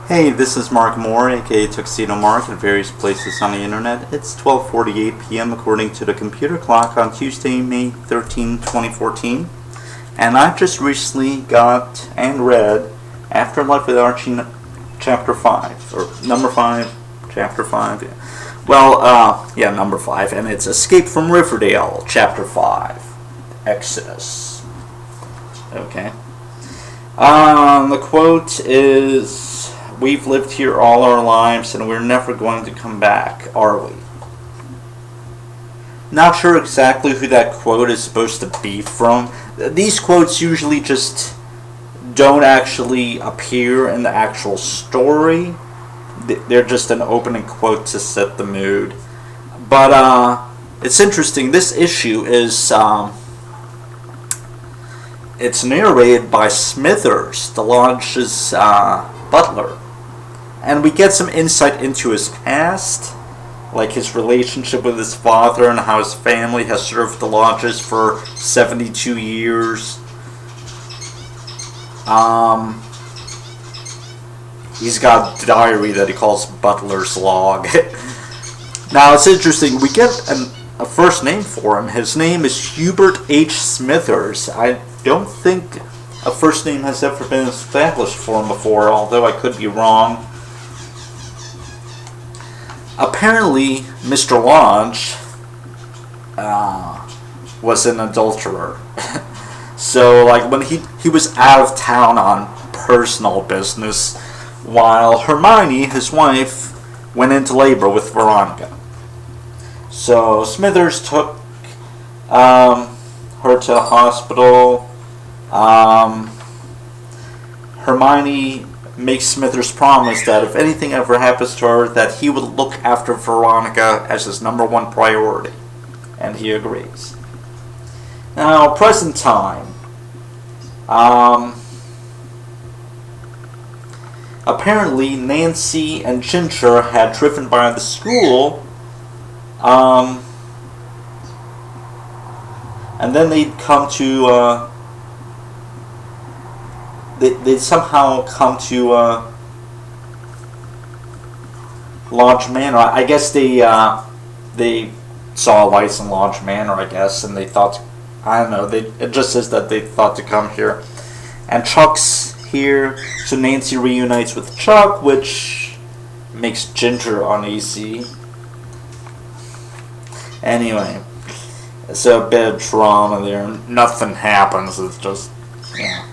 Hey, this is Mark Moore, aka Tuxedo Mark, at various places on the internet. It's 12:48 p.m. according to the computer clock on Tuesday, May 13, 2014. And I just recently got and read Afterlife with Archie, Chapter 5, or Number 5, Chapter 5. Yeah, Number 5, and it's Escape from Riverdale, Chapter 5, Exodus. Okay. The quote is, "We've lived here all our lives and we're never going to come back, are we?" Not sure exactly who that quote is supposed to be from. These quotes usually just don't actually appear in the actual story. They're just an opening quote to set the mood. But it's interesting. This issue is it's narrated by Smithers, the lodge's butler. And we get some insight into his past, like his relationship with his father and how his family has served the lodges for 72 years. He's got a diary that he calls Butler's Log. Now, it's interesting. We get a first name for him. His name is Hubert H. Smithers. I don't think a first name has ever been established for him before, although I could be wrong. Apparently, Mr. Lodge was an adulterer. So, like, when he was out of town on personal business, while Hermione, his wife, went into labor with Veronica. So, Smithers took her to the hospital. Hermione makes Smithers promise that if anything ever happens to her, that he would look after Veronica as his number one priority. And he agrees. Now, present time. Apparently, Nancy and Ginger had driven by the school, and then they'd come to, they'd somehow come to Lodge Manor. I guess they saw lights in Lodge Manor, I guess, and they thought, I don't know, it just says that they thought to come here. And Chuck's here, so Nancy reunites with Chuck, which makes Ginger uneasy. Anyway, so a bit of drama there. Nothing happens, it's just, yeah.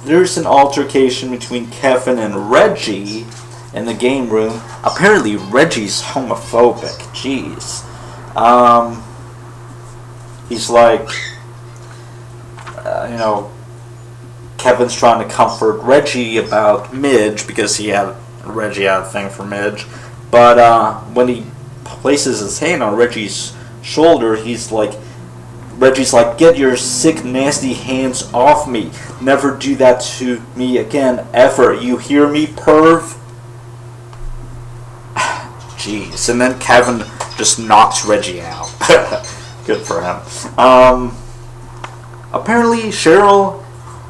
There's an altercation between Kevin and Reggie in the game room. Apparently Reggie's homophobic. Jeez. He's like, Kevin's trying to comfort Reggie about Midge because Reggie had a thing for Midge. But when he places his hand on Reggie's shoulder, Reggie's like, "Get your sick, nasty hands off me. Never do that to me again, ever. You hear me, perv?" Jeez. And then Kevin just knocks Reggie out. Good for him. Apparently, Cheryl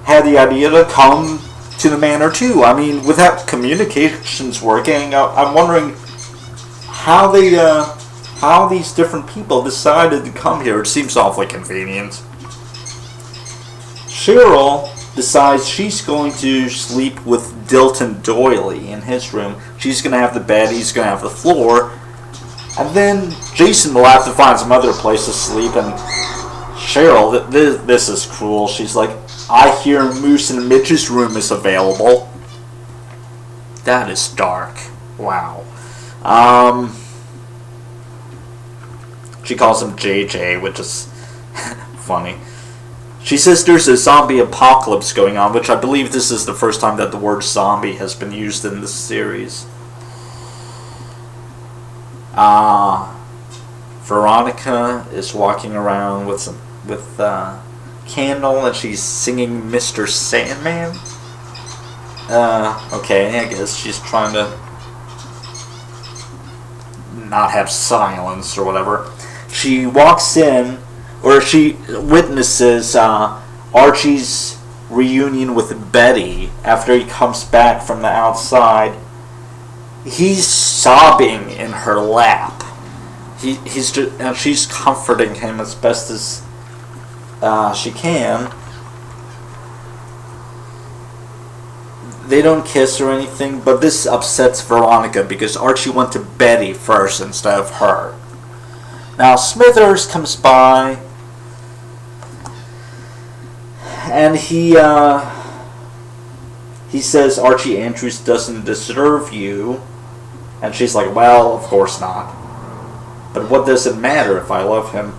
had the idea to come to the manor too. I mean, without communications working, I'm wondering how these different people decided to come here. It seems awfully convenient. Cheryl decides she's going to sleep with Dilton Doily in his room. She's going to have the bed, he's going to have the floor. And then Jason will have to find some other place to sleep. And Cheryl, this is cruel. She's like, "I hear Moose and Mitch's room is available." That is dark. Wow. She calls him JJ, which is funny. She says there's a zombie apocalypse going on, which I believe this is the first time that the word zombie has been used in this series. Veronica is walking around with candle, and she's singing Mr. Sandman. Okay, I guess she's trying to not have silence or whatever. She walks in, or she witnesses Archie's reunion with Betty after he comes back from the outside, he's sobbing in her lap. He's just, and she's comforting him as best as she can. They don't kiss or anything, but this upsets Veronica because Archie went to Betty first instead of her. Now Smithers comes by, and he says Archie Andrews doesn't deserve you, and she's like, well, of course not. But what does it matter if I love him?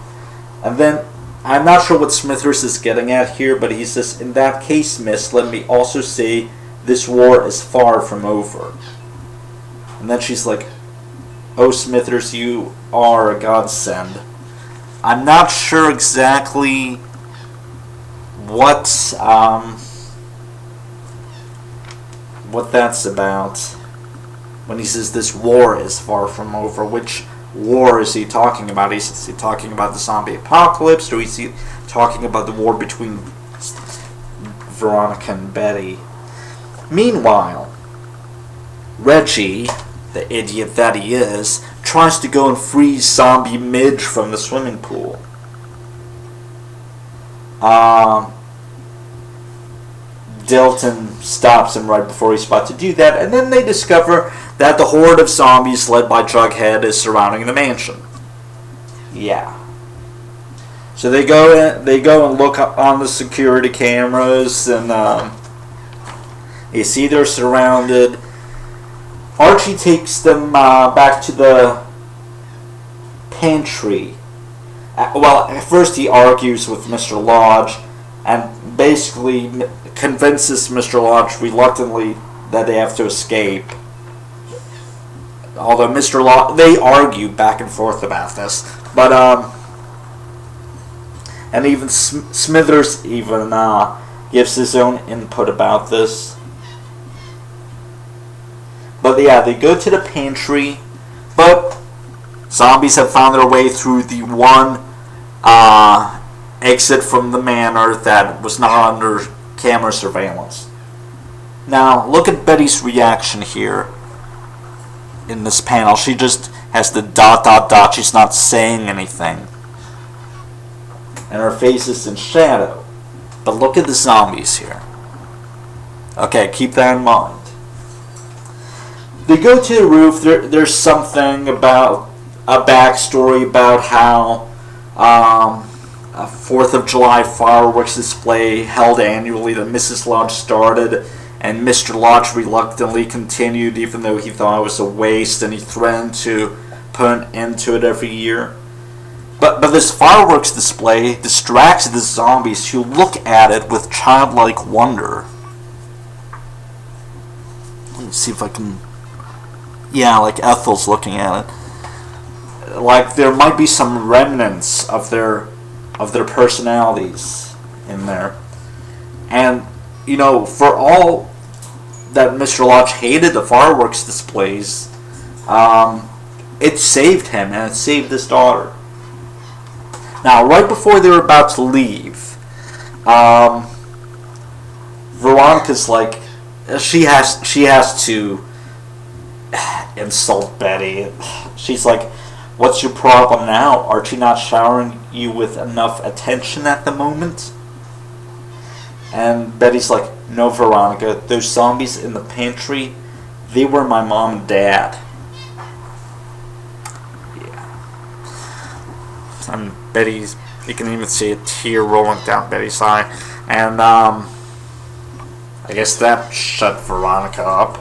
And then, I'm not sure what Smithers is getting at here, but he says, in that case, miss, let me also say this war is far from over. And then she's like, oh, Smithers, you are a godsend. I'm not sure exactly what that's about when he says this war is far from over. Which war is he talking about? Is he talking about the zombie apocalypse, or is he talking about the war between Veronica and Betty? Meanwhile, Reggie, the idiot that he is, tries to go and free zombie Midge from the swimming pool. Dilton stops him right before he's about to do that, and then they discover that the horde of zombies led by Jughead is surrounding the mansion. Yeah. So they go and look up on the security cameras, and you see they're surrounded. Archie takes them back to the pantry. Well, at first he argues with Mr. Lodge and basically convinces Mr. Lodge reluctantly that they have to escape. Although Mr. Lodge, they argue back and forth about this, but and even Smithers even gives his own input about this. But yeah, they go to the pantry, but zombies have found their way through the one exit from the manor that was not under camera surveillance. Now, look at Betty's reaction here in this panel. She just has the ... She's not saying anything. And her face is in shadow. But look at the zombies here. Okay, keep that in mind. They go to the roof. There's something about a backstory about how a 4th of July fireworks display held annually that Mrs. Lodge started, and Mr. Lodge reluctantly continued even though he thought it was a waste, and he threatened to put an end to it every year. But this fireworks display distracts the zombies who look at it with childlike wonder. Let me see if I can... Yeah, like Ethel's looking at it. Like there might be some remnants of their personalities in there. And, you know, for all that Mr. Lodge hated the fireworks displays, it saved him and it saved his daughter. Now, right before they were about to leave, Veronica's like, she has to insult Betty. She's like, what's your problem now? Archie not showering you with enough attention at the moment? And Betty's like, no, Veronica, those zombies in the pantry, they were my mom and dad. Yeah. And Betty's, you can even see a tear rolling down Betty's eye. And I guess that shut Veronica up.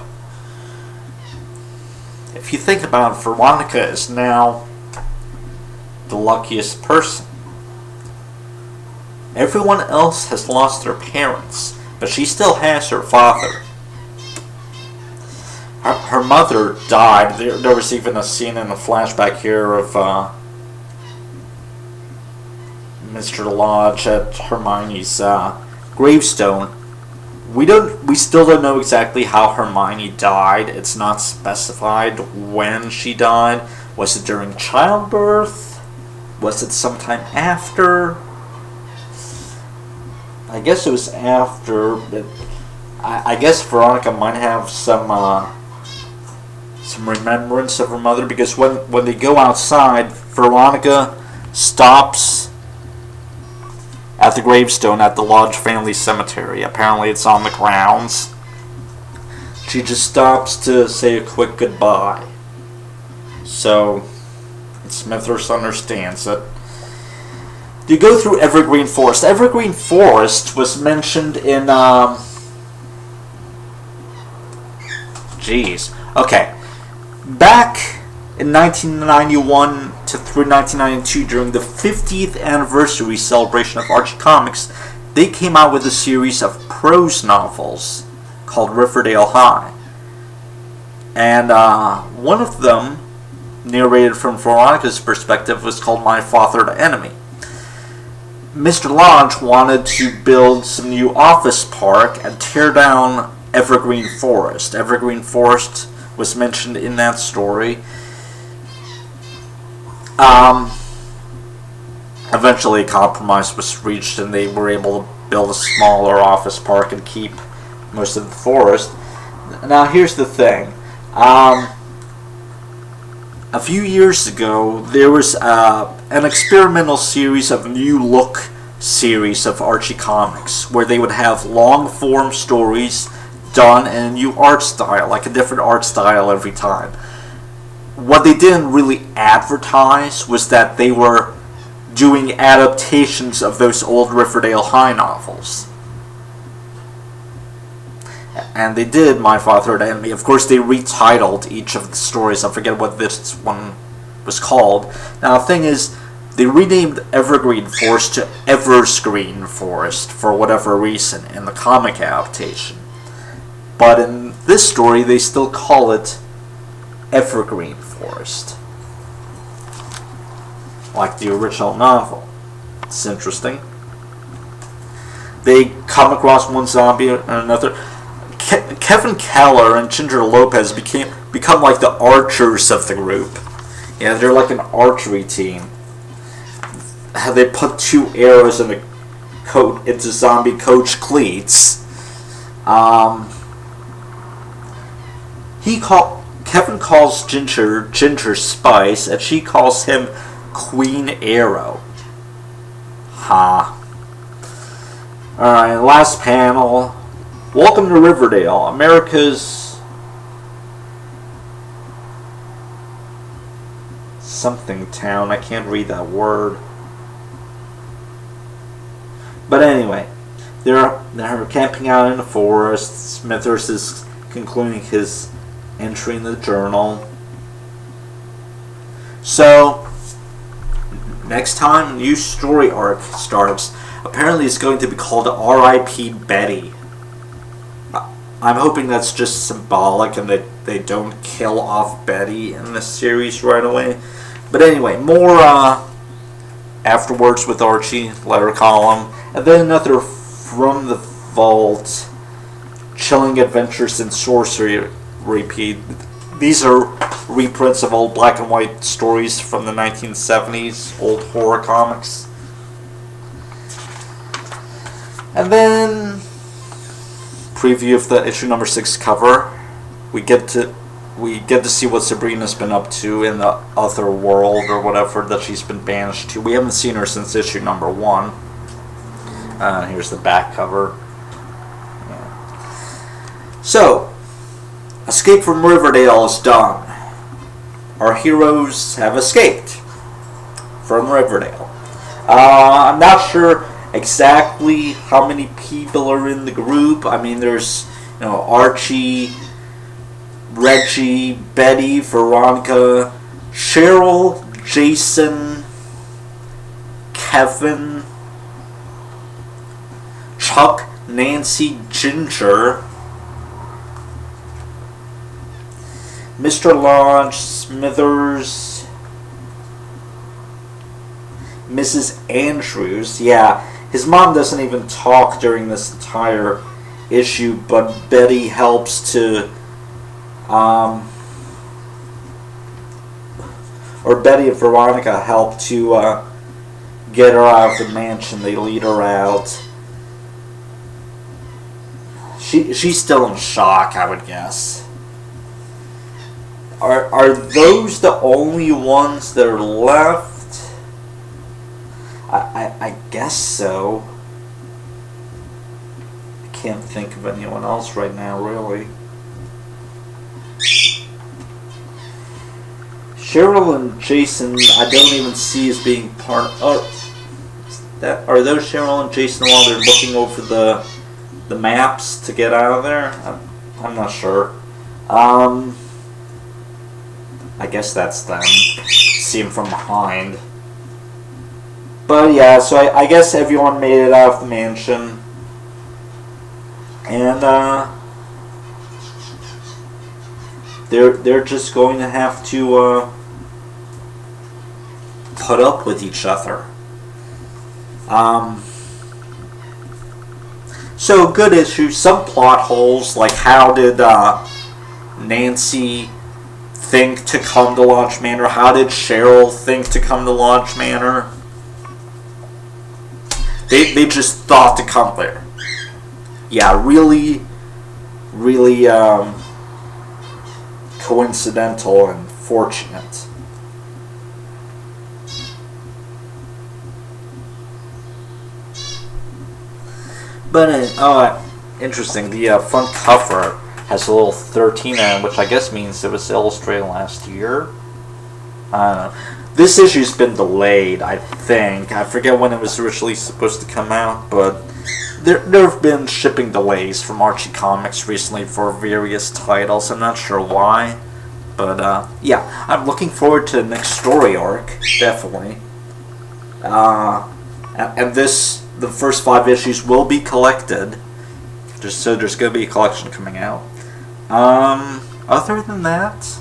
If you think about it, Veronica is now the luckiest person. Everyone else has lost their parents, but she still has her father. Her mother died. There was even a scene in a flashback here of Mr. Lodge at Hermione's gravestone. We still don't know exactly how Hermione died. It's not specified when she died. Was it during childbirth? Was it sometime after? I guess it was after, but I guess Veronica might have some remembrance of her mother, because when they go outside, Veronica stops at the gravestone at the Lodge family cemetery. Apparently it's on the grounds. She just stops to say a quick goodbye. So Smithers understands it. You go through Evergreen Forest. Evergreen Forest was mentioned in okay. Back in 1991 to through 1992, during the 50th anniversary celebration of Archie Comics, they came out with a series of prose novels called Riverdale High. And one of them, narrated from Veronica's perspective, was called My Father the Enemy. Mr. Lodge wanted to build some new office park and tear down Evergreen Forest. Evergreen Forest was mentioned in that story. Eventually a compromise was reached and they were able to build a smaller office park and keep most of the forest. Now here's the thing. A few years ago, there was an experimental series of New Look series of Archie Comics, where they would have long-form stories done in a new art style, like a different art style every time. What they didn't really advertise was that they were doing adaptations of those old Riverdale High novels. And they did My Father the Enemy. Of course, they retitled each of the stories. I forget what this one was called. Now, the thing is, they renamed Evergreen Forest to Everscreen Forest for whatever reason in the comic adaptation. But in this story, they still call it Evergreen Forest, like the original novel. It's interesting. They come across one zombie and another. Kevin Keller and Ginger Lopez become like the archers of the group. Yeah, they're like an archery team. They put 2 arrows in into zombie coach cleats. Kevin calls Ginger Spice, and she calls him Queen Arrow. Ha. Alright, last panel. Welcome to Riverdale, America's something town. I can't read that word. But anyway, they're camping out in the forest. Smithers is concluding his entry in the journal. So, next time a new story arc starts. Apparently it's going to be called R.I.P. Betty. I'm hoping that's just symbolic and that they don't kill off Betty in this series right away. But anyway, more afterwards with Archie, letter column, and then another From the Vault, Chilling Adventures in Sorcery repeat. These are reprints of old black and white stories from the 1970s, old horror comics. And then preview of the issue number 6 cover. We get to see what Sabrina's been up to in the other world or whatever that she's been banished to. We haven't seen her since issue number 1. Here's the back cover. Yeah. So, Escape from Riverdale is done. Our heroes have escaped from Riverdale. I'm not sure exactly how many people are in the group. I mean, there's Archie, Reggie, Betty, Veronica, Cheryl, Jason, Kevin, Chuck, Nancy, Ginger, Mr. Lodge, Smithers, Mrs. Andrews. Yeah, his mom doesn't even talk during this entire issue, but Betty helps to, or Betty and Veronica help to get her out of the mansion. They lead her out. she's still in shock, I would guess. Are those the only ones that are left? I guess so. I can't think of anyone else right now, really. Cheryl and Jason, I don't even see as being part of. Are those Cheryl and Jason while they're looking over the maps to get out of there? I'm not sure. I guess that's them. See them from behind. But yeah, so I guess everyone made it out of the mansion. And they're just going to have to put up with each other. So good issues, some plot holes, like how did Nancy think to come to Lodge Manor? How did Cheryl think to come to Lodge Manor? They just thought to come there. Yeah, really coincidental and fortunate. But interesting. The front cover has a little 13 on it, which I guess means it was illustrated last year. I don't know. This issue's been delayed, I think. I forget when it was originally supposed to come out, but there have been shipping delays from Archie Comics recently for various titles. I'm not sure why, but yeah, I'm looking forward to the next story arc, definitely. And the first 5 issues will be collected, just so there's going to be a collection coming out. Other than that,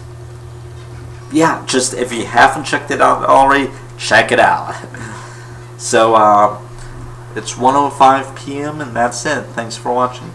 yeah, just if you haven't checked it out already, check it out. So, it's 1:05 p.m. and that's it. Thanks for watching.